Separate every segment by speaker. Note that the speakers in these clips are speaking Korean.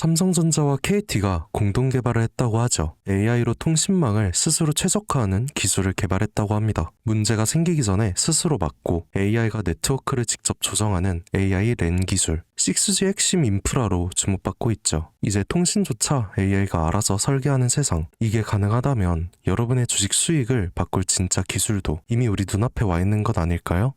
Speaker 1: 삼성전자와 KT가 공동 개발을 했다고 하죠. AI로 통신망을 스스로 최적화하는 기술을 개발했다고 합니다. 문제가 생기기 전에 스스로 막고 AI가 네트워크를 직접 조정하는 AI 랜 기술, 6G 핵심 인프라로 주목받고 있죠. 이제 통신조차 AI가 알아서 설계하는 세상, 이게 가능하다면 여러분의 주식 수익을 바꿀 진짜 기술도 이미 우리 눈앞에 와 있는 것 아닐까요?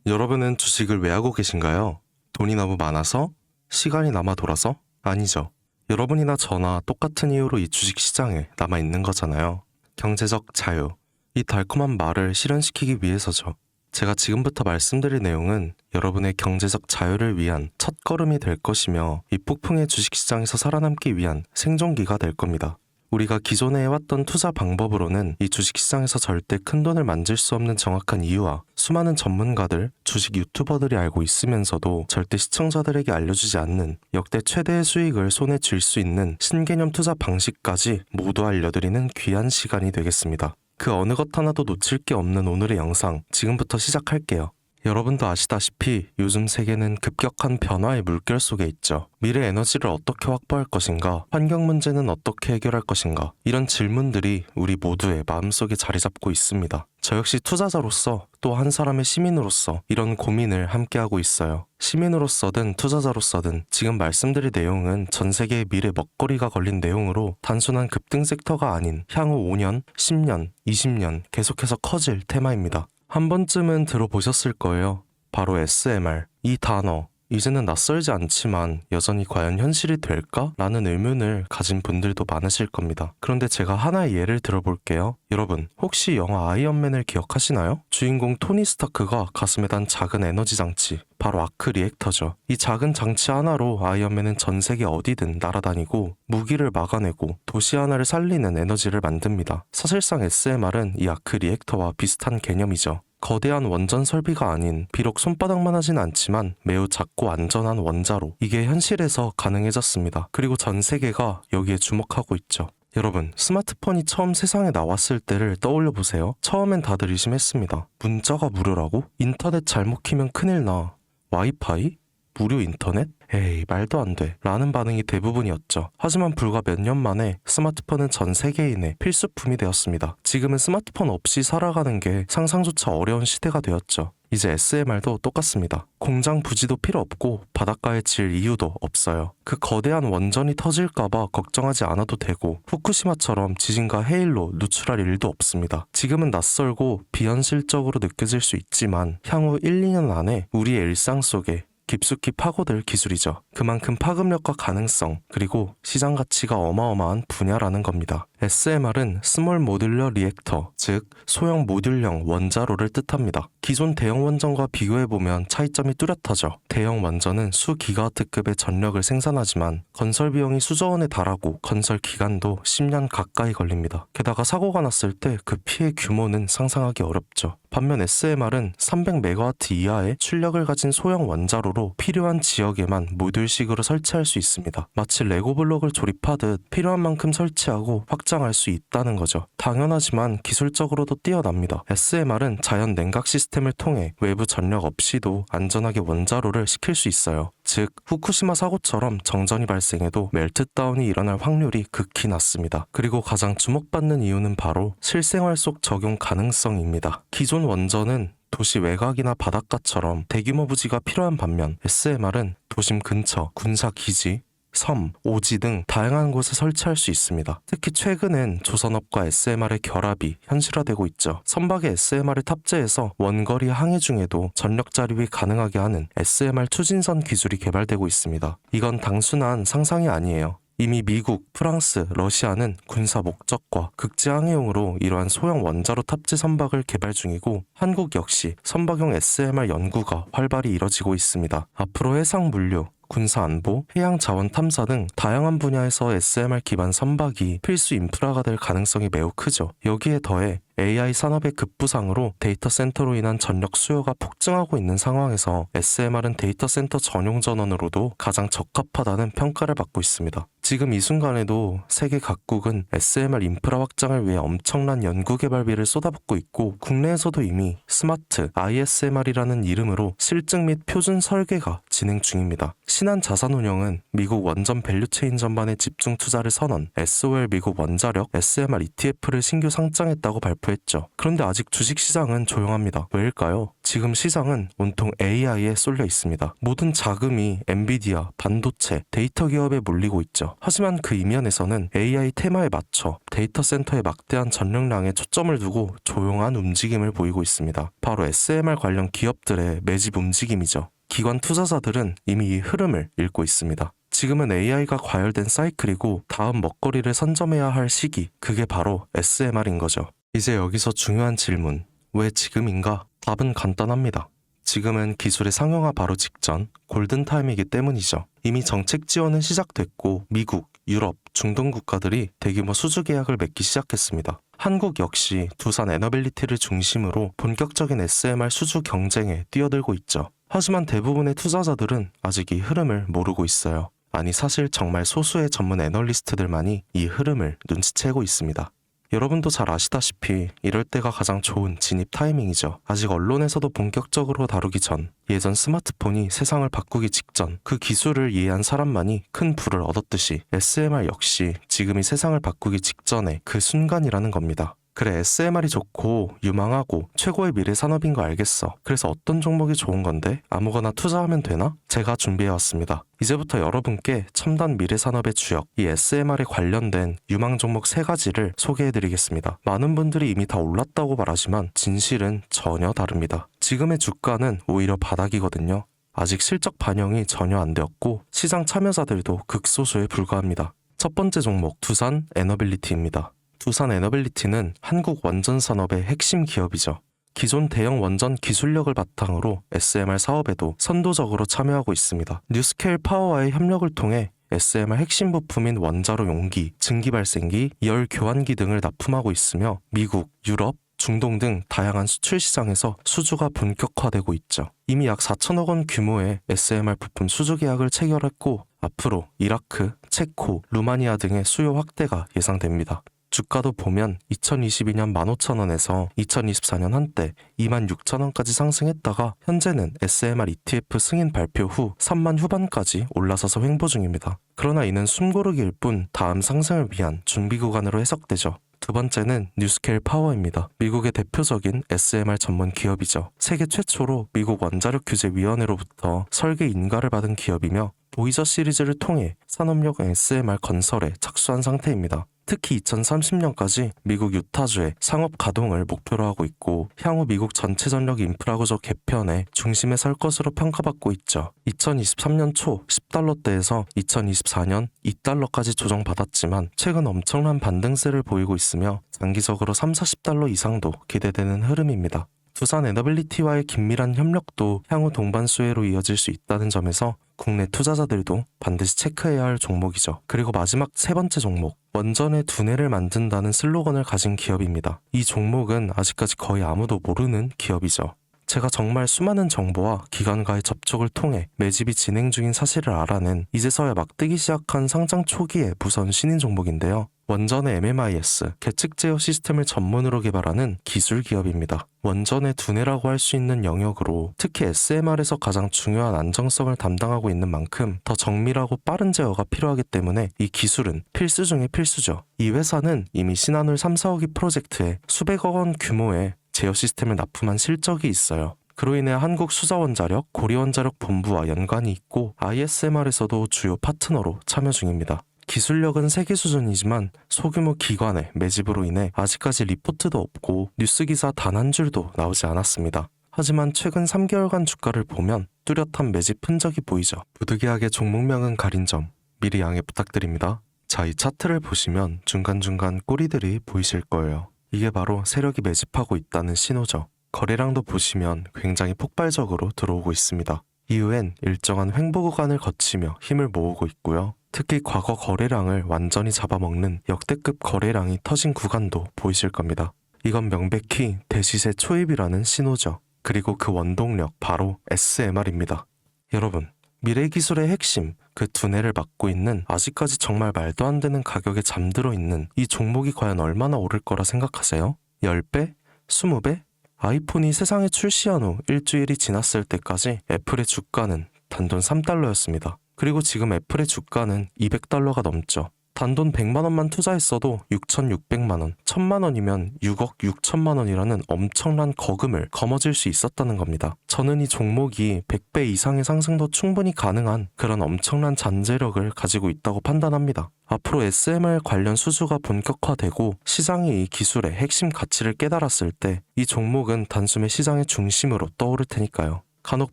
Speaker 1: 여러분은 주식을 왜 하고 계신가요? 돈이 너무 많아서? 시간이 남아 돌아서? 아니죠. 여러분이나 저나 똑같은 이유로 이 주식시장에 남아있는 거잖아요. 경제적 자유. 이 달콤한 말을 실현시키기 위해서죠. 제가 지금부터 말씀드릴 내용은 여러분의 경제적 자유를 위한 첫걸음이 될 것이며 이 폭풍의 주식시장에서 살아남기 위한 생존기가 될 겁니다. 우리가 기존에 해왔던 투자 방법으로는 이 주식시장에서 절대 큰돈을 만질 수 없는 정확한 이유와 수많은 전문가들, 주식 유튜버들이 알고 있으면서도 절대 시청자들에게 알려주지 않는 역대 최대의 수익을 손에 쥘 수 있는 신개념 투자 방식까지 모두 알려드리는 귀한 시간이 되겠습니다. 그 어느 것 하나도 놓칠 게 없는 오늘의 영상, 지금부터 시작할게요. 여러분도 아시다시피 요즘 세계는 급격한 변화의 물결 속에 있죠. 미래 에너지를 어떻게 확보할 것인가? 환경 문제는 어떻게 해결할 것인가? 이런 질문들이 우리 모두의 마음속에 자리 잡고 있습니다. 저 역시 투자자로서 또 한 사람의 시민으로서 이런 고민을 함께하고 있어요. 시민으로서든 투자자로서든 지금 말씀드릴 내용은 전 세계의 미래 먹거리가 걸린 내용으로 단순한 급등 섹터가 아닌 향후 5년, 10년, 20년 계속해서 커질 테마입니다. 한 번쯤은 들어보셨을 거예요. 바로 SMR. 이 단어. 이제는 낯설지 않지만 여전히 과연 현실이 될까? 라는 의문을 가진 분들도 많으실 겁니다. 그런데 제가 하나의 예를 들어볼게요. 여러분, 혹시 영화 아이언맨을 기억하시나요? 주인공 토니 스타크가 가슴에 단 작은 에너지 장치, 바로 아크 리액터죠. 이 작은 장치 하나로 아이언맨은 전 세계 어디든 날아다니고 무기를 막아내고 도시 하나를 살리는 에너지를 만듭니다. 사실상 SMR은 이 아크 리액터와 비슷한 개념이죠. 거대한 원전 설비가 아닌 비록 손바닥만 하진 않지만 매우 작고 안전한 원자로 이게 현실에서 가능해졌습니다. 그리고 전 세계가 여기에 주목하고 있죠. 여러분, 스마트폰이 처음 세상에 나왔을 때를 떠올려 보세요. 처음엔 다들 의심했습니다. 문자가 무료라고? 인터넷 잘못 키면 큰일 나. 와이파이? 무료 인터넷? 에이, 말도 안 돼. 라는 반응이 대부분이었죠. 하지만 불과 몇 년 만에 스마트폰은 전 세계인의 필수품이 되었습니다. 지금은 스마트폰 없이 살아가는 게 상상조차 어려운 시대가 되었죠. 이제 SMR도 똑같습니다. 공장 부지도 필요 없고 바닷가에 질 이유도 없어요. 그 거대한 원전이 터질까봐 걱정하지 않아도 되고 후쿠시마처럼 지진과 해일로 누출할 일도 없습니다. 지금은 낯설고 비현실적으로 느껴질 수 있지만 향후 1, 2년 안에 우리의 일상 속에 깊숙이 파고들 기술이죠. 그만큼 파급력과 가능성, 그리고 시장 가치가 어마어마한 분야라는 겁니다. SMR은 스몰 모듈러 리액터, 즉 소형 모듈형 원자로를 뜻합니다. 기존 대형 원전과 비교해보면 차이점이 뚜렷하죠. 대형 원전은 수기가와트급의 전력을 생산하지만 건설 비용이 수조원에 달하고 건설 기간도 10년 가까이 걸립니다. 게다가 사고가 났을 때 그 피해 규모는 상상하기 어렵죠. 반면 SMR은 300MW 이하의 출력을 가진 소형 원자로로 필요한 지역에만 모듈식으로 설치할 수 있습니다. 마치 레고 블록을 조립하듯 필요한 만큼 설치하고 확장할 수 있다는 거죠. 당연하지만 기술적으로도 뛰어납니다. SMR은 자연 냉각 시스템을 통해 외부 전력 없이도 안전하게 원자로를 식힐 수 있어요. 즉, 후쿠시마 사고처럼 정전이 발생해도 멜트다운이 일어날 확률이 극히 낮습니다. 그리고 가장 주목받는 이유는 바로 실생활 속 적용 가능성입니다. 기존 원전은 도시 외곽이나 바닷가처럼 대규모 부지가 필요한 반면 SMR은 도심 근처, 군사기지, 섬, 오지 등 다양한 곳에 설치할 수 있습니다. 특히 최근엔 조선업과 SMR의 결합이 현실화되고 있죠. 선박에 SMR을 탑재해서 원거리 항해 중에도 전력 자립이 가능하게 하는 SMR 추진선 기술이 개발되고 있습니다. 이건 단순한 상상이 아니에요. 이미 미국, 프랑스, 러시아는 군사 목적과 극지 항해용으로 이러한 소형 원자로 탑재 선박을 개발 중이고 한국 역시 선박용 SMR 연구가 활발히 이뤄지고 있습니다. 앞으로 해상 물류, 군사 안보, 해양 자원 탐사 등 다양한 분야에서 SMR 기반 선박이 필수 인프라가 될 가능성이 매우 크죠. 여기에 더해 AI 산업의 급부상으로 데이터 센터로 인한 전력 수요가 폭증하고 있는 상황에서 SMR은 데이터 센터 전용 전원으로도 가장 적합하다는 평가를 받고 있습니다. 지금 이 순간에도 세계 각국은 SMR 인프라 확장을 위해 엄청난 연구개발비를 쏟아붓고 있고 국내에서도 이미 스마트 ISMR이라는 이름으로 실증 및 표준 설계가 진행 중입니다. 신한자산운용은 미국 원전 밸류체인 전반에 집중 투자를 선언, SOL 미국 원자력 SMR ETF를 신규 상장했다고 발표했죠. 그런데 아직 주식시장은 조용합니다. 왜일까요? 지금 시장은 온통 AI에 쏠려 있습니다. 모든 자금이 엔비디아, 반도체, 데이터 기업에 몰리고 있죠. 하지만 그 이면에서는 AI 테마에 맞춰 데이터 센터에 막대한 전력량에 초점을 두고 조용한 움직임을 보이고 있습니다. 바로 SMR 관련 기업들의 매집 움직임이죠. 기관 투자자들은 이미 이 흐름을 읽고 있습니다. 지금은 AI가 과열된 사이클이고 다음 먹거리를 선점해야 할 시기, 그게 바로 SMR인 거죠. 이제 여기서 중요한 질문, 왜 지금인가? 답은 간단합니다. 지금은 기술의 상용화 바로 직전 골든타임이기 때문이죠. 이미 정책 지원은 시작됐고 미국, 유럽, 중동 국가들이 대규모 수주 계약을 맺기 시작했습니다. 한국 역시 두산 에너빌리티를 중심으로 본격적인 SMR 수주 경쟁에 뛰어들고 있죠. 하지만 대부분의 투자자들은 아직 이 흐름을 모르고 있어요. 아니 사실 정말 소수의 전문 애널리스트들만이 이 흐름을 눈치채고 있습니다. 여러분도 잘 아시다시피 이럴 때가 가장 좋은 진입 타이밍이죠. 아직 언론에서도 본격적으로 다루기 전, 예전 스마트폰이 세상을 바꾸기 직전 그 기술을 이해한 사람만이 큰 부를 얻었듯이 SMR 역시 지금이 세상을 바꾸기 직전의 그 순간이라는 겁니다. 그래, SMR이 좋고 유망하고 최고의 미래 산업인 거 알겠어. 그래서 어떤 종목이 좋은 건데? 아무거나 투자하면 되나? 제가 준비해왔습니다. 이제부터 여러분께 첨단 미래 산업의 주역, 이 SMR에 관련된 유망 종목 3가지를 소개해드리겠습니다. 많은 분들이 이미 다 올랐다고 말하지만 진실은 전혀 다릅니다. 지금의 주가는 오히려 바닥이거든요. 아직 실적 반영이 전혀 안 되었고 시장 참여자들도 극소수에 불과합니다. 첫 번째 종목, 두산 에너빌리티입니다. 두산 에너빌리티는 한국 원전 산업의 핵심 기업이죠. 기존 대형 원전 기술력을 바탕으로 SMR 사업에도 선도적으로 참여하고 있습니다. 뉴스케일 파워와의 협력을 통해 SMR 핵심 부품인 원자로 용기, 증기 발생기, 열 교환기 등을 납품하고 있으며 미국, 유럽, 중동 등 다양한 수출 시장에서 수주가 본격화되고 있죠. 이미 약 4천억 원 규모의 SMR 부품 수주 계약을 체결했고 앞으로 이라크, 체코, 루마니아 등의 수요 확대가 예상됩니다. 주가도 보면 2022년 15,000원에서 2024년 한때 26,000원까지 상승했다가 현재는 SMR ETF 승인 발표 후 3만 후반까지 올라서서 횡보 중입니다. 그러나 이는 숨고르기일 뿐 다음 상승을 위한 준비 구간으로 해석되죠. 두 번째는 뉴스케일 파워입니다. 미국의 대표적인 SMR 전문 기업이죠. 세계 최초로 미국 원자력 규제위원회로부터 설계 인가를 받은 기업이며 보이저 시리즈를 통해 산업용 SMR 건설에 착수한 상태입니다. 특히 2030년까지 미국 유타주의 상업 가동을 목표로 하고 있고 향후 미국 전체 전력 인프라 구조 개편의 중심에 설 것으로 평가받고 있죠. 2023년 초 10달러대에서 2024년 2달러까지 조정받았지만 최근 엄청난 반등세를 보이고 있으며 장기적으로 30-40달러 이상도 기대되는 흐름입니다. 두산 에너빌리티와의 긴밀한 협력도 향후 동반 수혜로 이어질 수 있다는 점에서 국내 투자자들도 반드시 체크해야 할 종목이죠. 그리고 마지막 3번째 종목, 원전의 두뇌를 만든다는 슬로건을 가진 기업입니다. 이 종목은 아직까지 거의 아무도 모르는 기업이죠. 제가 정말 수많은 정보와 기관과의 접촉을 통해 매집이 진행 중인 사실을 알아낸 이제서야 막 뜨기 시작한 상장 초기의 무서운 신인 종목인데요. 원전의 MMIS, 계측 제어 시스템을 전문으로 개발하는 기술 기업입니다. 원전의 두뇌라고 할 수 있는 영역으로 특히 SMR에서 가장 중요한 안정성을 담당하고 있는 만큼 더 정밀하고 빠른 제어가 필요하기 때문에 이 기술은 필수 중의 필수죠. 이 회사는 이미 신한울 3, 4호기 프로젝트에 수백억 원 규모의 제어 시스템을 납품한 실적이 있어요. 그로 인해 한국수자원자력, 고려원자력 본부와 연관이 있고 ISMR에서도 주요 파트너로 참여 중입니다. 기술력은 세계 수준이지만 소규모 기관의 매집으로 인해 아직까지 리포트도 없고 뉴스 기사 단 한 줄도 나오지 않았습니다. 하지만 최근 3개월간 주가를 보면 뚜렷한 매집 흔적이 보이죠. 부득이하게 종목명은 가린 점 미리 양해 부탁드립니다. 자, 이 차트를 보시면 중간중간 꼬리들이 보이실 거예요. 이게 바로 세력이 매집하고 있다는 신호죠. 거래량도 보시면 굉장히 폭발적으로 들어오고 있습니다. 이후엔 일정한 횡보 구간을 거치며 힘을 모으고 있고요. 특히 과거 거래량을 완전히 잡아먹는 역대급 거래량이 터진 구간도 보이실 겁니다. 이건 명백히 대시세 초입이라는 신호죠. 그리고 그 원동력 바로 SMR입니다. 여러분, 미래기술의 핵심, 그 두뇌를 맡고 있는 아직까지 정말 말도 안 되는 가격에 잠들어 있는 이 종목이 과연 얼마나 오를 거라 생각하세요? 10배? 20배? 아이폰이 세상에 출시한 후 일주일이 지났을 때까지 애플의 주가는 단돈 3달러였습니다. 그리고 지금 애플의 주가는 200달러가 넘죠. 단돈 100만원만 투자했어도 6,600만원, 1,000만원이면 6억 6천만원이라는 엄청난 거금을 거머쥘 수 있었다는 겁니다. 저는 이 종목이 100배 이상의 상승도 충분히 가능한 그런 엄청난 잠재력을 가지고 있다고 판단합니다. 앞으로 SMR 관련 수주가 본격화되고 시장이 이 기술의 핵심 가치를 깨달았을 때 이 종목은 단숨에 시장의 중심으로 떠오를 테니까요. 간혹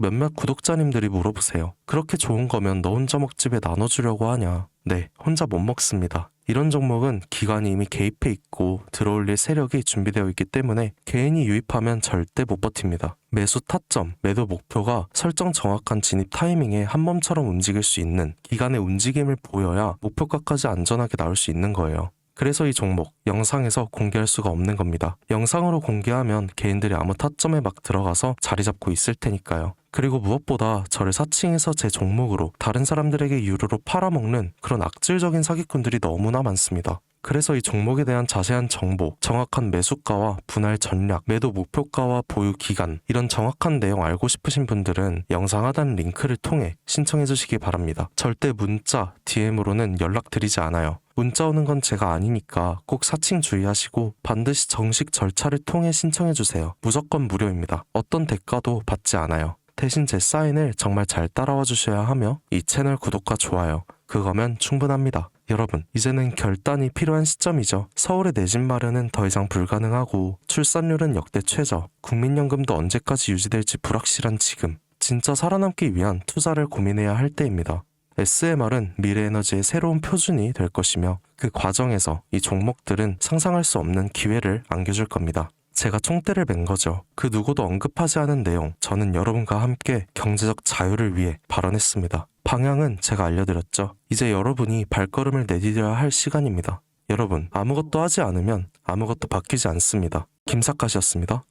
Speaker 1: 몇몇 구독자님들이 물어보세요. 그렇게 좋은 거면 너 혼자 먹집에 나눠주려고 하냐? 네, 혼자 못 먹습니다. 이런 종목은 기관이 이미 개입해 있고 들어올릴 세력이 준비되어 있기 때문에 개인이 유입하면 절대 못 버팁니다. 매수 타점, 매도 목표가 설정 정확한 진입 타이밍에 한 몸처럼 움직일 수 있는 기관의 움직임을 보여야 목표가까지 안전하게 나올 수 있는 거예요. 그래서 이 종목 영상에서 공개할 수가 없는 겁니다. 영상으로 공개하면 개인들이 아무 타점에 막 들어가서 자리 잡고 있을 테니까요. 그리고 무엇보다 저를 사칭해서 제 종목으로 다른 사람들에게 유료로 팔아먹는 그런 악질적인 사기꾼들이 너무나 많습니다. 그래서 이 종목에 대한 자세한 정보, 정확한 매수가와 분할 전략, 매도 목표가와 보유 기간 이런 정확한 내용 알고 싶으신 분들은 영상 하단 링크를 통해 신청해 주시기 바랍니다. 절대 문자, DM으로는 연락드리지 않아요. 문자 오는 건 제가 아니니까 꼭 사칭 주의하시고 반드시 정식 절차를 통해 신청해 주세요. 무조건 무료입니다. 어떤 대가도 받지 않아요. 대신 제 사인을 정말 잘 따라와 주셔야 하며 이 채널 구독과 좋아요, 그거면 충분합니다. 여러분, 이제는 결단이 필요한 시점이죠. 서울의 내 집 마련은 더 이상 불가능하고 출산율은 역대 최저, 국민연금도 언제까지 유지될지 불확실한 지금, 진짜 살아남기 위한 투자를 고민해야 할 때입니다. SMR은 미래에너지의 새로운 표준이 될 것이며 그 과정에서 이 종목들은 상상할 수 없는 기회를 안겨줄 겁니다. 제가 총대를 맨 거죠. 그 누구도 언급하지 않은 내용, 저는 여러분과 함께 경제적 자유를 위해 발언했습니다. 방향은 제가 알려드렸죠. 이제 여러분이 발걸음을 내디뎌야 할 시간입니다. 여러분, 아무것도 하지 않으면 아무것도 바뀌지 않습니다. 김사카시였습니다.